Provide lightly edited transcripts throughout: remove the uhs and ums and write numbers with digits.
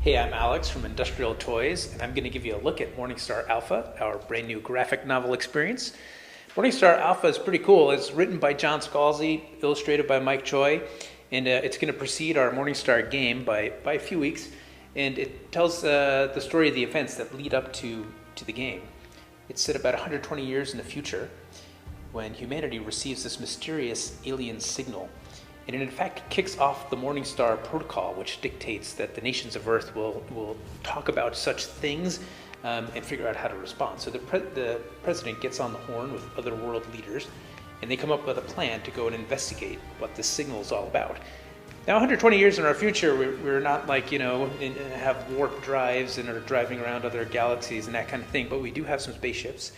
Hey, I'm Alex from Industrial Toys, and I'm going to give you a look at Morningstar Alpha, our brand new graphic novel experience. Morningstar Alpha is pretty cool. It's written by John Scalzi, illustrated by Mike Choi, and it's going to precede our Morningstar game by a few weeks, and it tells the story of the events that lead up to the game. It's set about 120 years in the future when humanity receives this mysterious alien signal. And it in fact kicks off the Morningstar Protocol, which dictates that the nations of Earth will talk about such things and figure out how to respond. So the president gets on the horn with other world leaders, and they come up with a plan to go and investigate what this signal is all about. Now, 120 years in our future, we're not like, have warp drives and are driving around other galaxies and that kind of thing, but we do have some spaceships.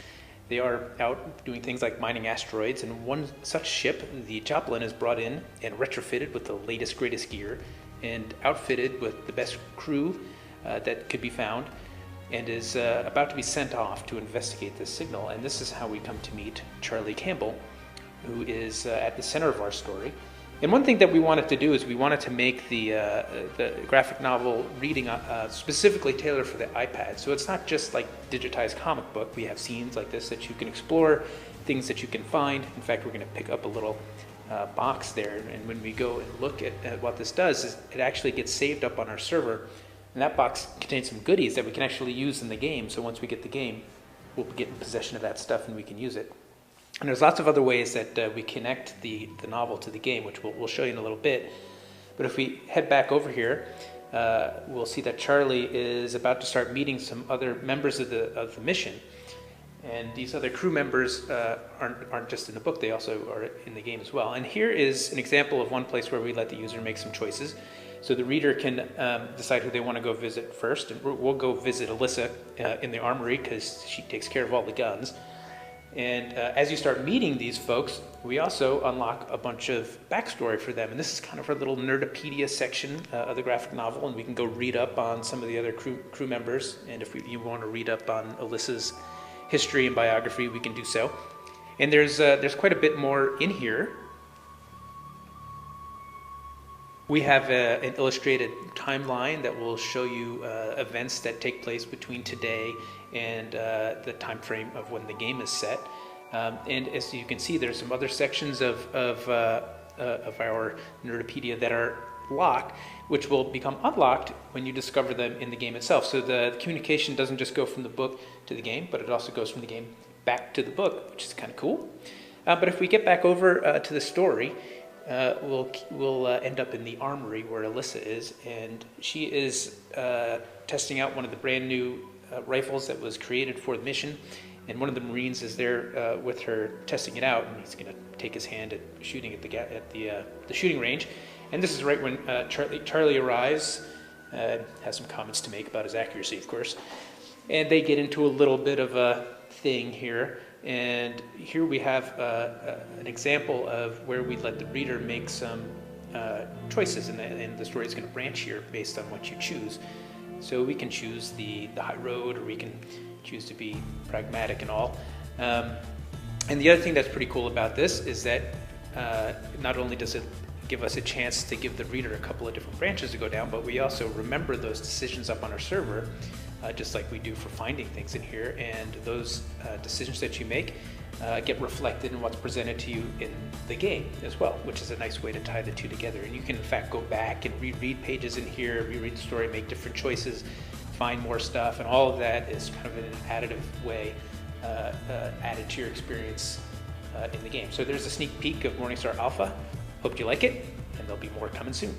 They are out doing things like mining asteroids, and one such ship, the Joplin, is brought in and retrofitted with the latest, greatest gear and outfitted with the best crew that could be found, and is about to be sent off to investigate this signal. And this is how we come to meet Charlie Campbell, who is at the center of our story. And one thing that we wanted to do is we wanted to make the graphic novel reading specifically tailored for the iPad. So it's not just like digitized comic book. We have scenes like this that you can explore, things that you can find. In fact, we're going to pick up a little box there. And when we go and look at what this does, is it actually gets saved up on our server. And that box contains some goodies that we can actually use in the game. So once we get the game, we'll get in possession of that stuff and we can use it. And there's lots of other ways that we connect the novel to the game, which we'll show you in a little bit. But if we head back over here, we'll see that Charlie is about to start meeting some other members of the mission. And these other crew members aren't just in the book, they also are in the game as well. And here is an example of one place where we let the user make some choices. So the reader can decide who they want to go visit first. And we'll go visit Alyssa in the armory because she takes care of all the guns. And as you start meeting these folks, we also unlock a bunch of backstory for them. And this is kind of our little Nerdopedia section of the graphic novel. And we can go read up on some of the other crew members. And if you want to read up on Alyssa's history and biography, we can do so. And there's quite a bit more in here. We have an illustrated timeline that will show you events that take place between today and the time frame of when the game is set. And as you can see, there's some other sections of our Nerdopedia that are locked, which will become unlocked when you discover them in the game itself. So the communication doesn't just go from the book to the game, but it also goes from the game back to the book, which is kind of cool. But if we get back over to the story, we'll end up in the armory where Alyssa is, and she is testing out one of the brand new rifles that was created for the mission. And one of the Marines is there with her testing it out, and he's going to take his hand at shooting at the shooting range. And this is right when Charlie arrives, has some comments to make about his accuracy, of course. And they get into a little bit of a thing here. And here we have an example of where we let the reader make some choices, and the story is going to branch here based on what you choose. So we can choose the high road, or we can choose to be pragmatic and all. And the other thing that's pretty cool about this is that not only does it give us a chance to give the reader a couple of different branches to go down, but we also remember those decisions up on our server, just like we do for finding things in here. And those decisions that you make get reflected in what's presented to you in the game as well, which is a nice way to tie the two together. And you can in fact go back and reread pages in here, reread the story, make different choices, find more stuff, and all of that is kind of in an additive way added to your experience in the game. So there's a sneak peek of Morningstar Alpha. Hope you like it, and there'll be more coming soon.